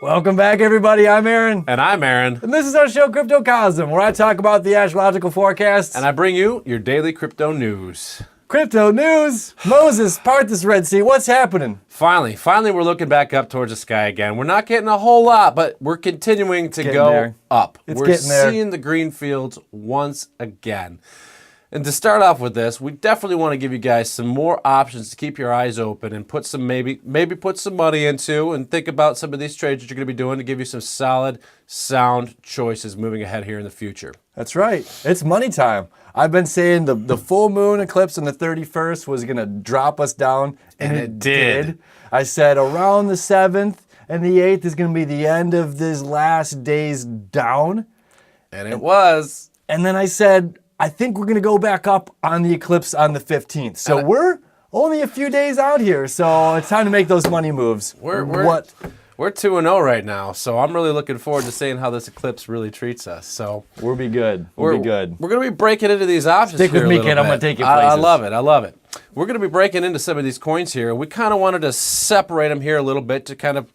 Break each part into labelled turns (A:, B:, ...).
A: Welcome back, everybody. I'm Aaron.
B: And I'm Aaron.
A: And this is our show, Cryptocosm, where I talk about the astrological forecasts.
B: And I bring you your daily crypto news.
A: Crypto news. Moses, part this Red Sea. What's happening?
B: Finally, we're looking back up towards the sky again. We're not getting a whole lot, but we're continuing to go up. We're seeing the green fields once again. And to start off with this, we definitely want to give you guys some more options to keep your eyes open and put some maybe put some money into and think about some of these trades that you're going to be doing to give you some solid, sound choices moving ahead here in the future.
A: That's right. It's money time. I've been saying the full moon eclipse on the 31st was going to drop us down, and it did. I said around the 7th and the 8th is going to be the end of this last days down.
B: And it was.
A: And then I said, I think we're going to go back up on the eclipse on the 15th. So we're only a few days out here. So it's time to make those money moves.
B: We're 2-0 right now. So I'm really looking forward to seeing how this eclipse really treats us. So
A: we'll be good. We'll be good.
B: We're going to be breaking into these options.
A: Stick with me, kid. I'm going to take you places.
B: I love it. I love it. We're going to be breaking into some of these coins here. We kind of wanted to separate them here a little bit to kind of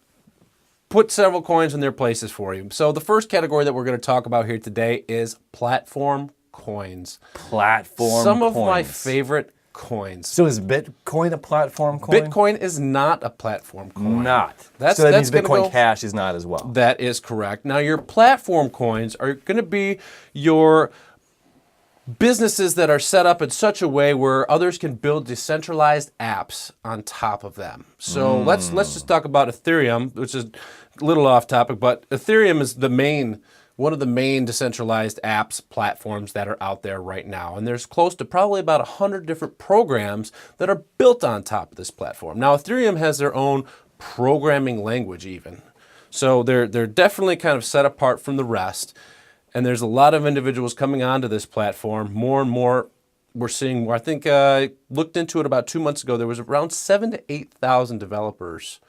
B: put several coins in their places for you. So the first category that we're going to talk about here today is platform coins. Some of my favorite coins.
A: So is Bitcoin a platform coin?
B: Bitcoin is not a platform coin.
A: So that means Bitcoin Cash is not as well.
B: That is correct. Now your platform coins are going to be your businesses that are set up in such a way where others can build decentralized apps on top of them. So let's just talk about Ethereum, which is a little off topic, but Ethereum is one of the main decentralized apps platforms that are out there right now. And there's close to probably about 100 different programs that are built on top of this platform. Now, Ethereum has their own programming language even. So they're definitely kind of set apart from the rest. And there's a lot of individuals coming onto this platform. More and more we're seeing more. I think I looked into it about 2 months ago. There was around 7,000 to 8,000 developers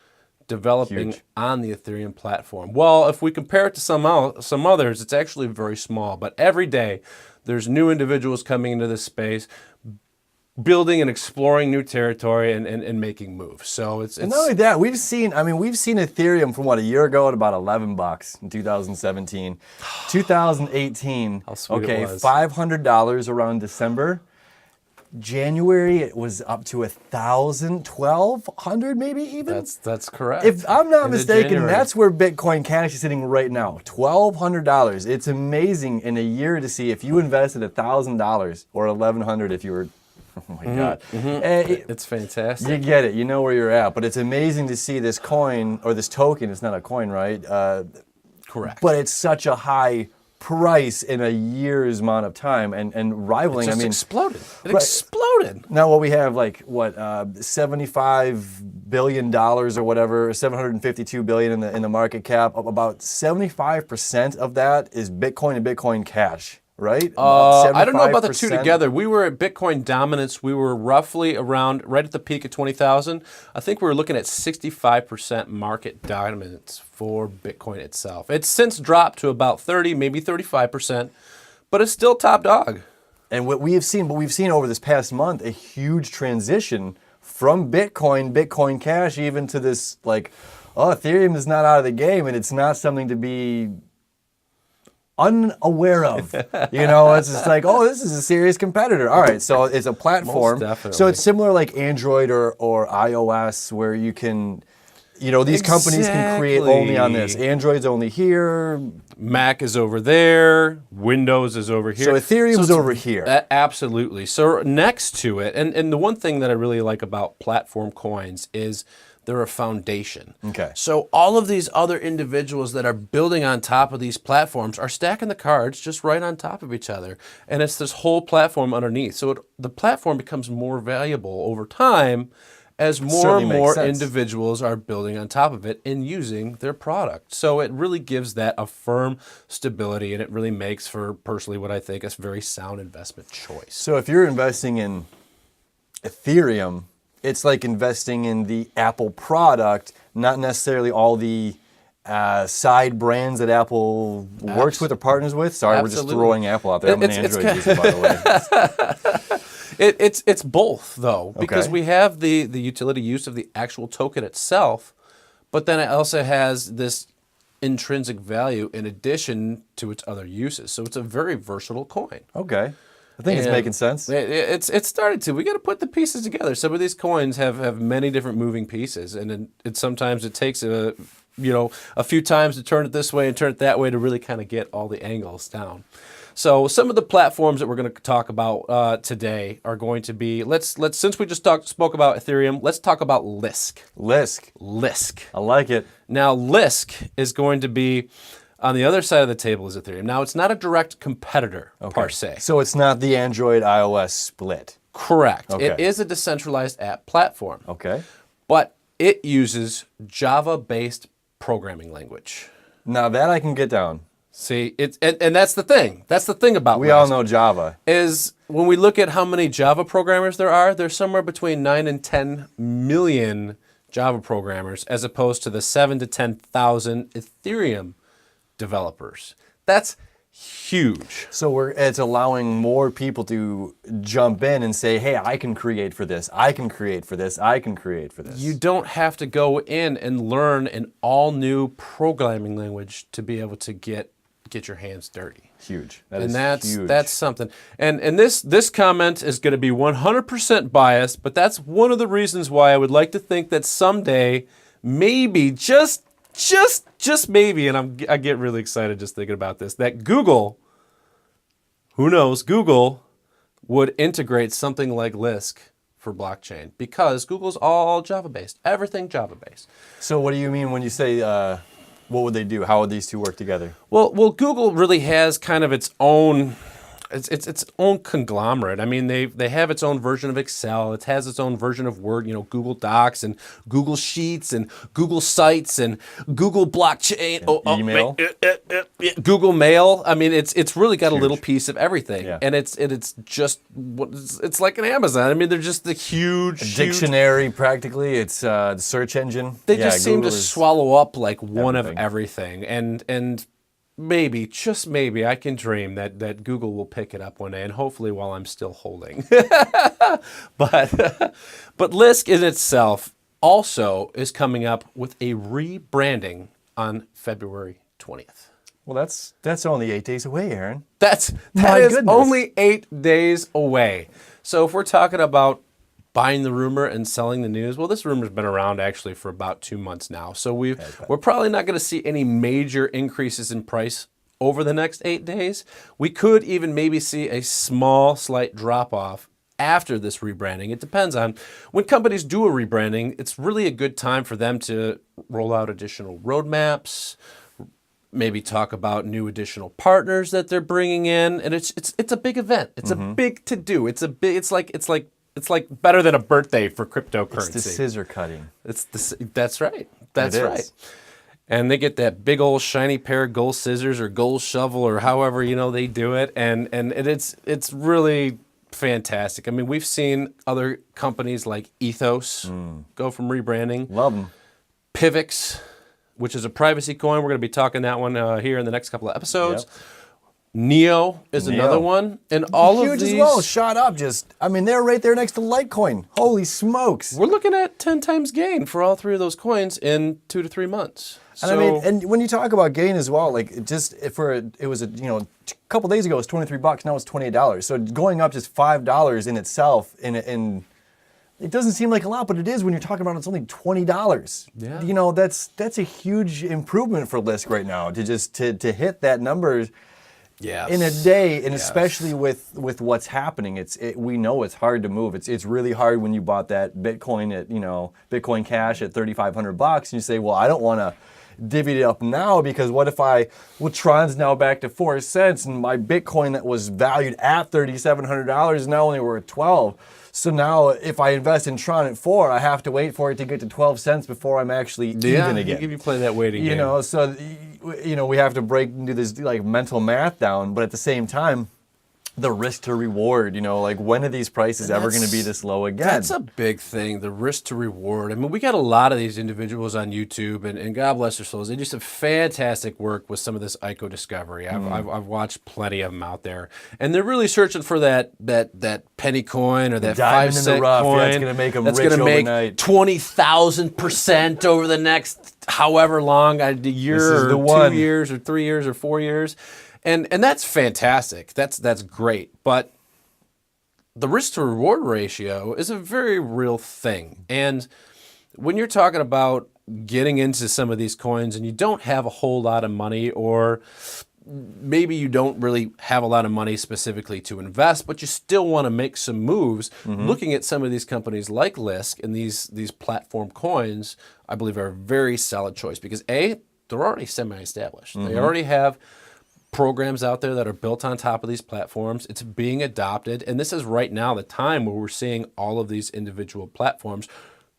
B: developing on the Ethereum platform. Well, if we compare it to some others, it's actually very small. But every day, there's new individuals coming into this space, building and exploring new territory and making moves. So it's
A: not only that, we've seen Ethereum from a year ago at about $11 in 2017. 2018,
B: how sweet it was.
A: $500 around December. January it was up to 1,000, 1,200 maybe even.
B: That's correct.
A: If I'm not mistaken, that's where Bitcoin Cash is sitting right now, $1,200. It's amazing in a year to see if you invested $1,000 or $1,100 if you were. Oh my God.
B: It's fantastic.
A: You get it. You know where you're at. But it's amazing to see this coin, or this token, it's not a coin, right?
B: Correct.
A: But it's such a high price in a year's amount of time and rivaling.
B: It exploded. It exploded.
A: Now what we have, $75 billion or whatever, 752 billion in the market cap. About 75% of that is Bitcoin and Bitcoin Cash. Right?
B: I don't know about the two together. We were at Bitcoin dominance. We were roughly around right at the peak of 20,000. I think we were looking at 65% market dominance for Bitcoin itself. It's since dropped to about 30, maybe 35%, but it's still top dog.
A: And what we've seen over this past month, a huge transition from Bitcoin Cash, even to this Ethereum is not out of the game, and it's not something to be unaware of. It's just this is a serious competitor. All right, so it's a platform.
B: Most definitely.
A: So it's similar like Android or iOS, where you can, these companies can create only on this. Android's only here.
B: Mac is over there. Windows is over here.
A: So Ethereum's over here.
B: Absolutely. So next to it, and the one thing that I really like about platform coins is they're a foundation.
A: Okay.
B: So all of these other individuals that are building on top of these platforms are stacking the cards just right on top of each other. And it's this whole platform underneath. So the platform becomes more valuable over time as more and more individuals are building on top of it and using their product. So it really gives that a firm stability, and it really makes for, personally, what I think is a very sound investment choice.
A: So if you're investing in Ethereum, it's like investing in the Apple product, not necessarily all the side brands that Apple works with or partners with. Sorry, we're just throwing Apple out there. I'm an Android user, by the
B: way. It's both, though, because we have the utility use of the actual token itself, but then it also has this intrinsic value in addition to its other uses. So it's a very versatile coin.
A: Okay. I think it's
B: And
A: making sense.
B: It's started to. We got to put the pieces together. Some of these coins have many different moving pieces, and sometimes it takes a few times to turn it this way and turn it that way to really kind of get all the angles down. So some of the platforms that we're going to talk about today are going to be let's since we just spoke about Ethereum, let's talk about Lisk.
A: Lisk. I like it.
B: Now Lisk is going to be on the other side of the table is Ethereum. Now, it's not a direct competitor per se.
A: So it's not the Android iOS split.
B: Correct.
A: Okay.
B: It is a decentralized app platform.
A: Okay.
B: But it uses Java-based programming language.
A: Now that I can get down.
B: See, and that's the thing. That's the thing about
A: We all know Java.
B: Is when we look at how many Java programmers there are, there's somewhere between 9 and 10 million Java programmers as opposed to the 7 to 10,000 Ethereum developers. That's huge.
A: So it's allowing more people to jump in and say, hey, I can create for this, I can create for this, I can create for this.
B: You don't have to go in and learn an all new programming language to be able to get your hands dirty.
A: Huge.
B: That's something. And this comment is going to be 100% biased, but that's one of the reasons why I would like to think that someday, maybe just maybe, and I get really excited just thinking about this, that Google, who knows, Google would integrate something like Lisk for blockchain because Google's all Java-based, everything Java-based.
A: So what do you mean when you say, what would they do? How would these two work together?
B: Well, Google really has kind of its own its own conglomerate. I mean, they have its own version of Excel. It has its own version of Word, Google Docs and Google Sheets and Google Sites and Google Blockchain.
A: Email.
B: Google Mail. I mean, it's really got
A: Huge.
B: a little piece of everything.
A: Yeah.
B: And it's like an Amazon. I mean, they're just the huge
A: Dictionary, practically. It's the search engine.
B: They just seem
A: Google
B: to
A: is
B: swallow up like one
A: everything.
B: of everything. And maybe, just maybe, I can dream that Google will pick it up one day, and hopefully while I'm still holding. But Lisk in itself also is coming up with a rebranding on February 20th.
A: Well, that's only 8 days away, Aaron.
B: That
A: My
B: is
A: goodness.
B: only 8 days away. So if we're talking about buying the rumor and selling the news, well, this rumor's been around actually for about 2 months now. So we're probably not going to see any major increases in price over the next 8 days. We could even maybe see a slight drop off after this rebranding. It depends on when companies do a rebranding. It's really a good time for them to roll out additional roadmaps, maybe talk about new additional partners that they're bringing in, and it's a big event. It's a big to do. It's like better than a birthday for cryptocurrency.
A: It's the scissor cutting.
B: That's right. That's
A: It is.
B: right. And they get that big old shiny pair of gold scissors or gold shovel or however they do it, and it's really fantastic. I mean, we've seen other companies like Ethos go from rebranding.
A: Love them.
B: Pivx, which is a privacy coin. We're going to be talking that one here in the next couple of episodes.
A: Yep.
B: Neo is another one, and all
A: Huge
B: of these
A: as well. Shot up. They're right there next to Litecoin. Holy smokes!
B: We're looking at 10 times gain for all three of those coins in 2 to 3 months.
A: And and when you talk about gain as well, like it was a couple days ago it was $23. Now it's $28. So going up just $5 in itself, and it doesn't seem like a lot, but it is when you're talking about it's only $20.
B: Yeah.
A: That's a huge improvement for Lisk right now to hit that number.
B: Yes.
A: In a day, and
B: Yes.
A: especially with what's happening, we know it's hard to move. It's really hard when you bought that Bitcoin at Bitcoin Cash at $3,500, and you say, well, I don't want to divvy it up now because what if Tron's now back to 4 cents, and my Bitcoin that was valued at $3,700 is now only worth 12. So now if I invest in Tron at 4, I have to wait for it to get to 12 cents before I'm actually even again.
B: You play that waiting game.
A: So we have to do this like mental math down, but at the same time, the risk to reward, like when are these prices ever going to be this low again?
B: That's a big thing, the risk to reward. I mean, we got a lot of these individuals on YouTube, and God bless their souls. They do some fantastic work with some of this ICO discovery. I've watched plenty of them out there, and they're really searching for that penny coin or that
A: diamond in the
B: 5-cent
A: rough.
B: coin.
A: Yeah, it's going to make them
B: that's
A: rich
B: gonna make
A: overnight.
B: 20,000% over the next however long, a year or 2 years or 3 years or 4 years. And that's fantastic. That's great. But the risk to reward ratio is a very real thing. And when you're talking about getting into some of these coins and you don't have a whole lot of money, or maybe you don't really have a lot of money specifically to invest, but you still want to make some moves, looking at some of these companies like Lisk and these platform coins, I believe are a very solid choice because A, they're already semi-established. They already have programs out there that are built on top of these platforms. It's being adopted, and this is right now the time where we're seeing all of these individual platforms.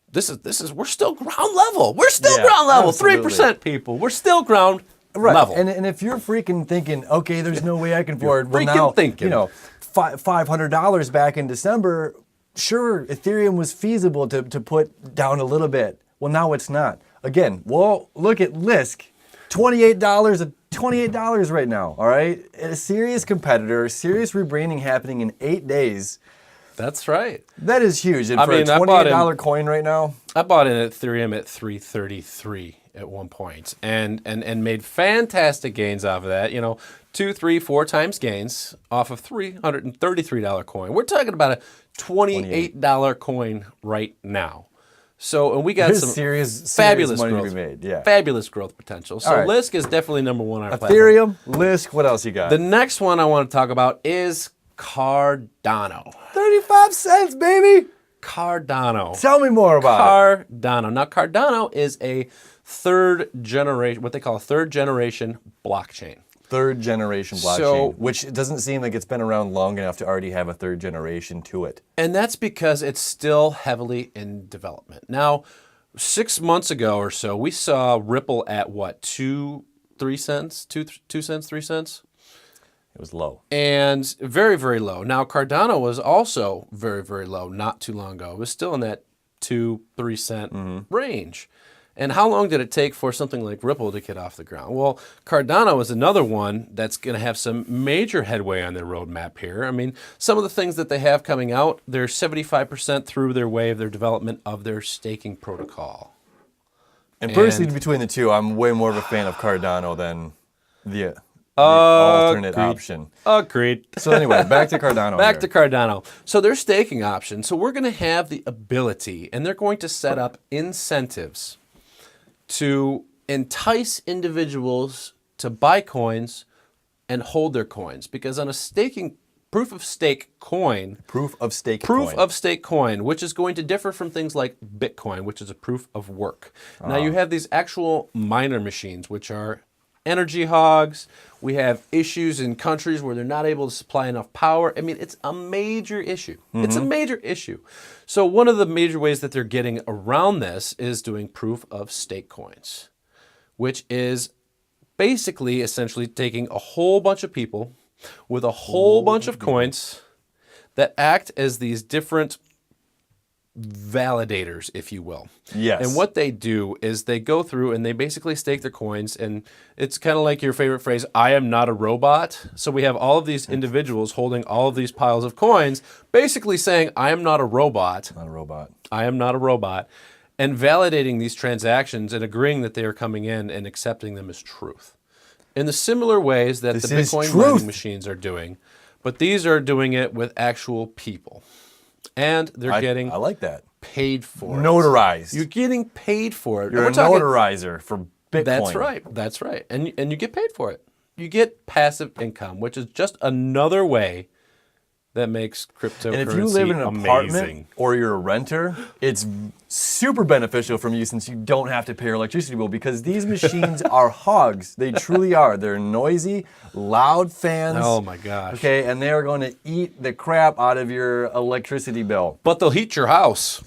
B: This is we're still ground level. We're still ground level. 3% people. We're still ground level.
A: And if you're freaking thinking, okay, there's no way I can afford, well
B: freaking
A: now,
B: thinking.
A: $500 back in December, sure, Ethereum was feasible to put down a little bit. Well, now it's not. Again, well, look at Lisk, $28 right now, all right? A serious competitor, serious rebranding happening in 8 days.
B: That's right.
A: That is huge. And
B: I
A: for
B: mean,
A: a $28 coin right now.
B: I bought in Ethereum at 333 at one point and made fantastic gains off of that. 2, 3, 4 times gains off of $333 coin. We're talking about a $28 coin right now. So, and we got some
A: serious
B: fabulous
A: money
B: growth,
A: to be made. Yeah.
B: fabulous growth potential. So
A: right.
B: Lisk is definitely number one on our platform.
A: Ethereum, Lisk, what else you got?
B: The next one I want to talk about is Cardano.
A: 35 cents, baby.
B: Cardano.
A: Tell me more about it.
B: Cardano. Now, Cardano is a third generation, what they call a third generation blockchain.
A: Third generation blockchain, which doesn't seem like it's been around long enough to already have a third generation to it.
B: And that's because it's still heavily in development. Now, 6 months ago or so, we saw Ripple at what, 2 cents, 3 cents?
A: It was low.
B: And very, very low. Now, Cardano was also very, very low not too long ago. It was still in that 2-3 cent range. And how long did it take for something like Ripple to get off the ground? Well, Cardano is another one that's going to have some major headway on their roadmap here. I mean, some of the things that they have coming out, they're 75% through their way of their development of their staking protocol.
A: And personally, between the two, I'm way more of a fan of Cardano than the alternate option.
B: Agreed.
A: So anyway, back to Cardano.
B: Back to Cardano. So their staking option. So we're going to have the ability, and they're going to set up incentives to entice individuals to buy coins and hold their coins. Because on a proof of stake coin, which is going to differ from things like Bitcoin, which is a proof of work. Now you have these actual miner machines, which are energy hogs. We have issues in countries where they're not able to supply enough power. I mean, it's a major issue. It's a major issue. So one of the major ways that they're getting around this is doing proof of stake coins, which is basically essentially taking a whole bunch of people with a whole bunch of coins that act as these different validators, if you will.
A: Yes.
B: And what they do is they go through and they basically stake their coins, and it's kind of like your favorite phrase, I am not a robot. So we have all of these individuals holding all of these piles of coins, basically saying, I am not a robot.
A: Not a robot.
B: I am not a robot. And validating these transactions and agreeing that they are coming in and accepting them as truth. In the similar ways that the Bitcoin mining machines are doing, but these are doing it with actual people. And they're getting
A: I like that.
B: paid for it.
A: Notarized.
B: You're getting paid for it.
A: You're a notarizer for Bitcoin.
B: That's right. That's right. And you get paid for it. You get passive income, which is just another way that makes cryptocurrency
A: And if you live in an apartment
B: amazing.
A: or you're a renter, it's super beneficial from you since you don't have to pay your electricity bill because these machines are hogs. They truly are. They're noisy, loud fans.
B: Oh my gosh.
A: Okay, and they are going to eat the crap out of your electricity bill.
B: But they'll heat your house.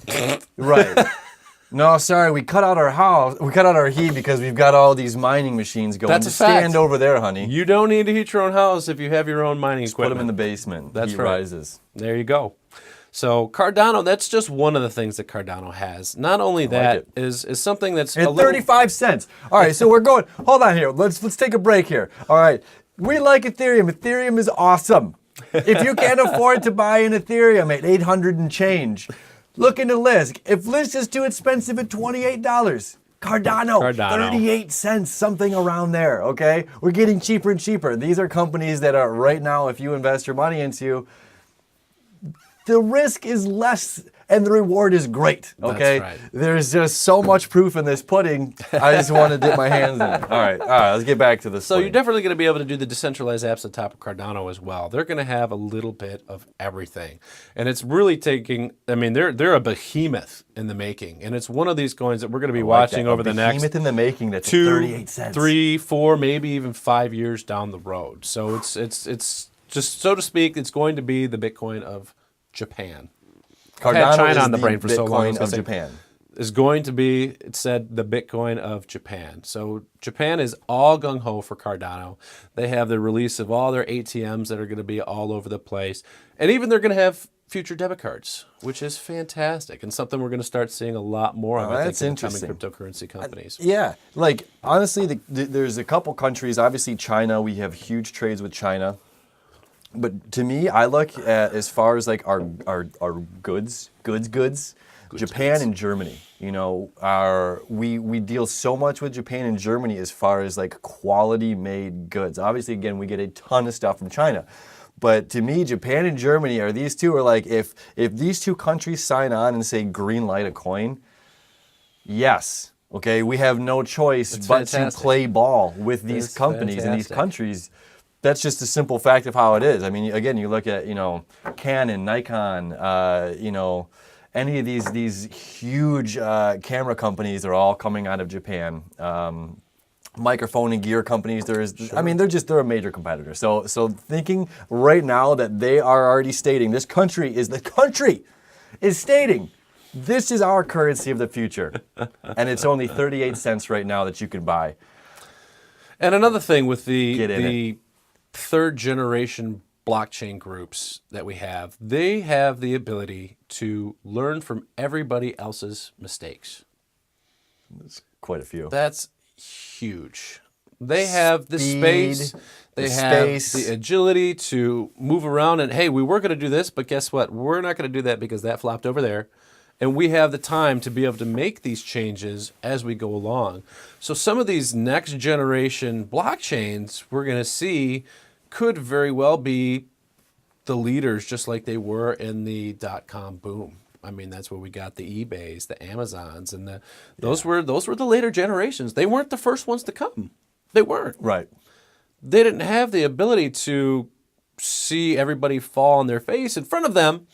A: Right. No, sorry, we cut out our house. We cut out our heat because we've got all these mining machines going.
B: That's a
A: Just
B: fact.
A: stand over there, honey.
B: You don't need to heat your own house if you have your own mining
A: Put
B: equipment.
A: them in the basement.
B: That's
A: heat
B: right.
A: rises.
B: There you go. So Cardano, that's just one of the things that Cardano has. Not only that is something that's
A: At
B: a little,
A: 35 cents. All right, so we're going. Hold on here. Let's take a break here. All right, we like Ethereum. Ethereum is awesome. If you can't afford to buy an Ethereum at 800 and change, look into Lisk. If Lisk is too expensive at $28, Cardano, 38 cents, something around there, okay? We're getting cheaper and cheaper. These are companies that are right now, if you invest your money into, the risk is less and the reward is great, okay?
B: That's right.
A: There's just so much proof in this pudding, I just want to dip my hands in it. All right, let's get back to this.
B: So you're definitely going to be able to do the decentralized apps on top of Cardano as well. They're going to have a little bit of everything. And it's really taking, I mean, they're a behemoth in the making. And it's one of these coins that we're going to be watching over the next
A: behemoth in the making that's
B: 2,
A: 38 cents.
B: 3, 4, maybe even 5 years down the road. So it's just, so to speak, it's going to be the Bitcoin of Japan. I've had
A: Cardano
B: China
A: is
B: on the brain for so long. I was
A: Bitcoin
B: gonna
A: of
B: say,
A: Japan.
B: is going to be, it said, the Bitcoin of Japan. So Japan is all gung-ho for Cardano. They have the release of all their ATMs that are going to be all over the place. And even they're going to have future debit cards, which is fantastic and something we're going to start seeing a lot more of, I think, in the coming cryptocurrency companies.
A: Yeah, like honestly, there's a couple countries, obviously China, we have huge trades with China. But to me, I look at as far as like our goods, Japan and Germany. You know, we deal so much with Japan and Germany as far as like quality made goods. Obviously, again, we get a ton of stuff from China. But to me, Japan and Germany are these two are like if these two countries sign on and say green light a coin, yes. Okay, we have no choice but to play ball with these companies and these countries. That's just a simple fact of how it is. I mean, again, you look at, you know, Canon, Nikon, you know, any of these huge camera companies are all coming out of Japan. Microphone and gear companies, I mean, they're a major competitor. So thinking right now that they are already stating, the country is stating, this is our currency of the future. And it's only 38 cents right now that you can buy.
B: And another thing with the third generation blockchain groups that we have, they have the ability to learn from everybody else's mistakes.
A: There's quite a few.
B: That's huge. They have the space, they have the agility to move around and, hey, we were going to do this, but guess what? We're not going to do that because that flopped over there. And we have the time to be able to make these changes as we go along. So some of these next generation blockchains we're going to see could very well be the leaders, just like they were in the .com boom. I mean, that's where we got the eBays, the Amazons, and those were the later generations. They weren't the first ones to come. They weren't.
A: Right.
B: They didn't have the ability to see everybody fall on their face in front of them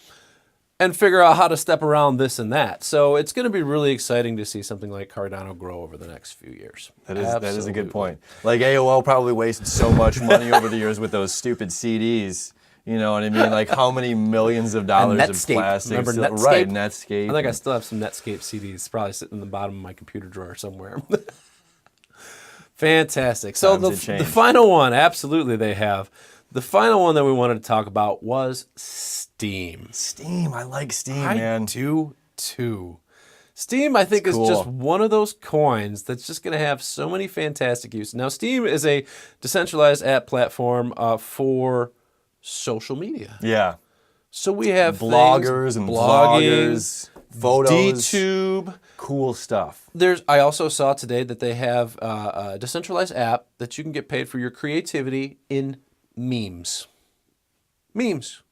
B: and figure out how to step around this and that. So it's going to be really exciting to see something like Cardano grow over the next few years.
A: That is a good point. Like AOL probably wasted so much money over the years with those stupid CDs. You know what I mean? Like how many millions of dollars of plastic.
B: Remember Netscape?
A: Right, Netscape.
B: I think I still have some Netscape CDs probably sitting in the bottom of my computer drawer somewhere. Fantastic. So the final one, absolutely they have. The final one that we wanted to talk about was Steam.
A: Steam, I like Steam, man.
B: I do too. Steam, I think, is just one of those coins that's just going to have so many fantastic uses. Now, Steam is a decentralized app platform for social media.
A: Yeah.
B: So we have
A: bloggers and vloggers, photos,
B: DTube,
A: cool stuff.
B: I also saw today that they have a decentralized app that you can get paid for your creativity in memes. Memes.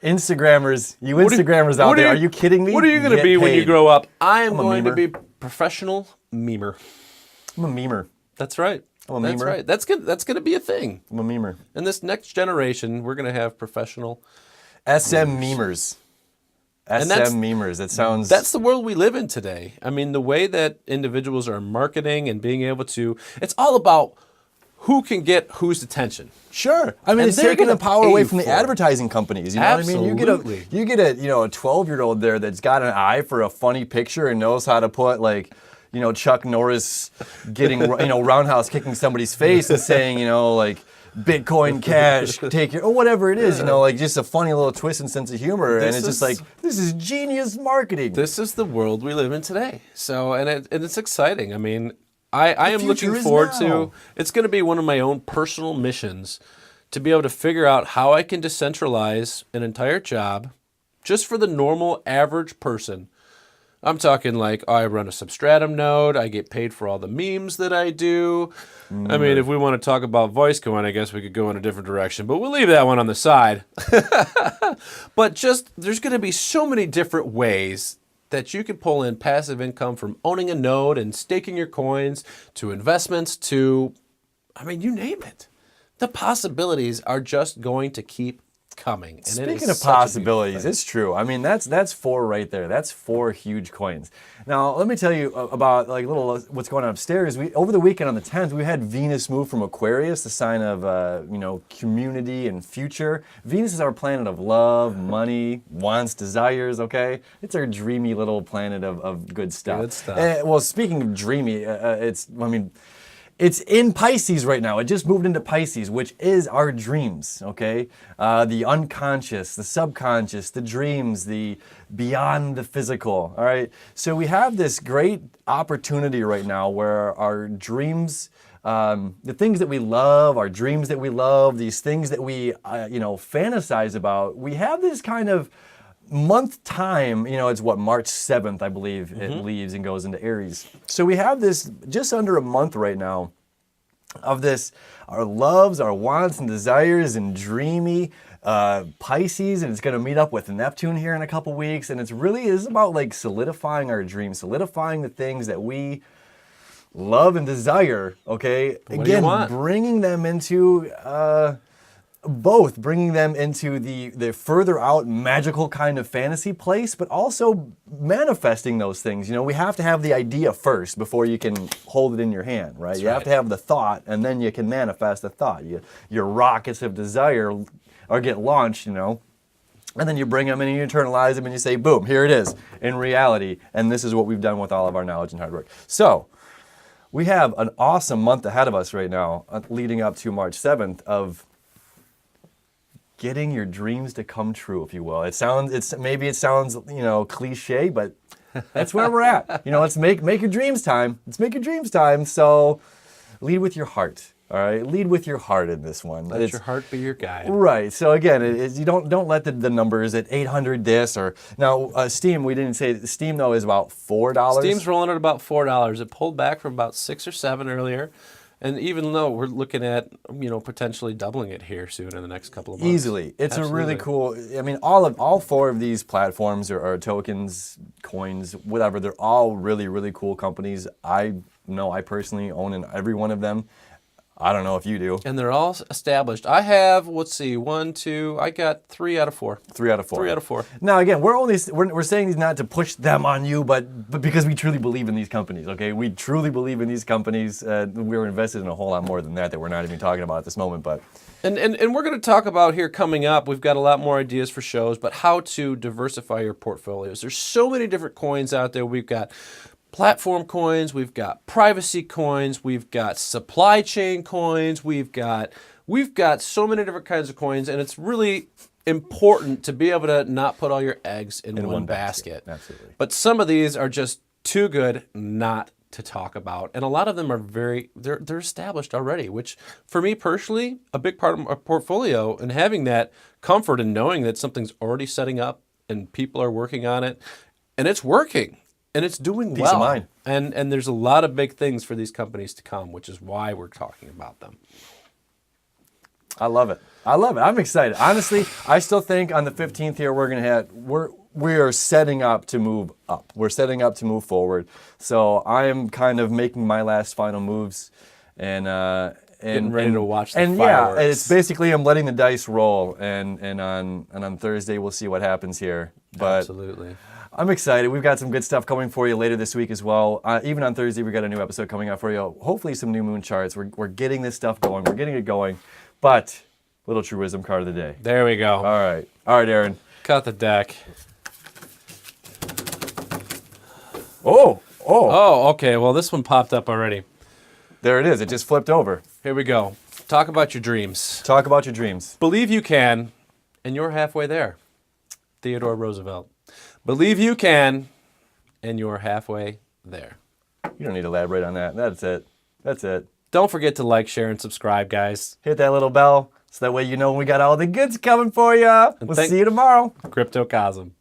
A: Instagrammers, Instagrammers out there, are you kidding me?
B: What are you going to be when you grow up? I am going to be professional memer.
A: I'm a memer.
B: That's right.
A: I'm a memer.
B: That's right. That's going to be a thing.
A: I'm a memer.
B: In this next generation, we're going to have professional
A: SM memers. Memers. That sounds.
B: That's the world we live in today. I mean, the way that individuals are marketing and being able to. It's all about who can get whose attention.
A: Sure. I mean,
B: And
A: it's
B: they're
A: taking the
B: gonna
A: power
B: pay
A: away
B: you
A: from the
B: for it.
A: advertising companies. You know what I mean?
B: Absolutely.
A: You get a 12-year-old there that's got an eye for a funny picture and knows how to put like, Chuck Norris getting, roundhouse kicking somebody's face and saying, like, Bitcoin Cash, take your, or whatever it is, like just a funny little twist and sense of humor. And it's just like, this is genius marketing.
B: This is the world we live in today. So, and it's exciting. I mean, I am looking
A: future is
B: forward
A: now.
B: to, it's going to be one of my own personal missions to be able to figure out how I can decentralize an entire job just for the normal average person. I'm talking like, I run a Substratum node, I get paid for all the memes that I do. I mean, if we want to talk about VoiceCoin, I guess we could go in a different direction, but we'll leave that one on the side. But just, there's going to be so many different ways that you can pull in passive income from owning a node and staking your coins to investments to, I mean, you name it. The possibilities are just going to keep coming. And
A: Speaking of possibilities, it's true. I mean, that's 4 right there. That's 4 huge coins. Now, let me tell you about like little what's going on upstairs. Over the weekend on the 10th, we had Venus move from Aquarius, the sign of community and future. Venus is our planet of love, money, wants, desires. Okay, it's our dreamy little planet of good stuff.
B: Good stuff.
A: Well, speaking of dreamy, it's in Pisces right now. It just moved into Pisces, which is our dreams, okay? The unconscious, the subconscious, the dreams, the beyond the physical, all right? So we have this great opportunity right now where our dreams, the things that we love, our dreams that we love, these things that we, fantasize about, we have this kind of month time, it's March 7th, I believe, it leaves and goes into Aries. So we have this just under a month right now of this, our loves, our wants and desires and dreamy Pisces, and it's going to meet up with Neptune here in a couple weeks, and it's really is about like solidifying our dreams, solidifying the things that we love and desire, okay?
B: What do you want?
A: Bringing them into bringing them into the further out magical kind of fantasy place, but also manifesting those things. We have to have the idea first before you can hold it in your hand, right? You have to have the thought, and then you can manifest the thought. Your rockets of desire or get launched, and then you bring them and you internalize them and you say, boom, here it is in reality. And this is what we've done with all of our knowledge and hard work. So we have an awesome month ahead of us right now, leading up to March 7th of getting your dreams to come true, if you will. It sounds cliche, but that's where we're at. Let's make your dreams time. Let's make your dreams time. So lead with your heart. All right, lead with your heart in this one.
B: Let your heart be your guide.
A: Right. So again, you don't let the numbers at 800 this or now Steam. We didn't say Steam though is about $4.
B: Steam's rolling at about $4. It pulled back from about 6 or 7 earlier. And even though we're looking at, potentially doubling it here soon in the next couple of months.
A: Easily. It's
B: Absolutely.
A: a really cool, I mean, all 4 of these platforms are tokens, coins, whatever. They're all really, really cool companies. I know I personally own in every one of them. I don't know if you do.
B: And they're all established. I have, let's see, 1, 2, I got 3 out of 4.
A: 3 out of 4.
B: 3 out of 4.
A: Now again, we're saying these not to push them on you, but because we truly believe in these companies. Okay, we truly believe in these companies. We're invested in a whole lot more than that we're not even talking about at this moment. But
B: And we're going to talk about here coming up. We've got a lot more ideas for shows, but how to diversify your portfolios. There's so many different coins out there. We've got platform coins, we've got privacy coins, we've got supply chain coins, we've got so many different kinds of coins, and it's really important to be able to not put all your eggs in one basket.
A: Absolutely.
B: But some of these are just too good not to talk about, and a lot of them are they're established already, which for me personally, a big part of my portfolio, and having that comfort in knowing that something's already setting up and people are working on it, and it's working. And it's doing
A: Peace
B: well.
A: of mind.
B: And there's a lot of big things for these companies to come, which is why we're talking about them.
A: I love it. I'm excited. Honestly, I still think on the 15th here we are setting up to move up. We're setting up to move forward. So I am kind of making my last final moves and
B: Getting ready to watch the
A: and
B: fireworks.
A: yeah, it's basically I'm letting the dice roll and on Thursday we'll see what happens here. But
B: Absolutely.
A: I'm excited. We've got some good stuff coming for you later this week as well. Even on Thursday, we've got a new episode coming out for you. Hopefully some new moon charts. We're getting this stuff going. We're getting it going. But little true wisdom card of the day.
B: There we go.
A: All right, Aaron.
B: Cut the deck.
A: Oh,
B: Okay. Well, this one popped up already.
A: there it is. It just flipped over.
B: Here we go. Talk about your dreams.
A: Talk about your dreams.
B: Believe you can, and you're halfway there. Theodore Roosevelt. Believe you can, and you're halfway there.
A: You don't need to elaborate on that. That's it. That's it.
B: Don't forget to like, share, and subscribe, guys.
A: Hit that little bell so that way you know when we got all the goods coming for you. We'll see you tomorrow.
B: Cryptocosm.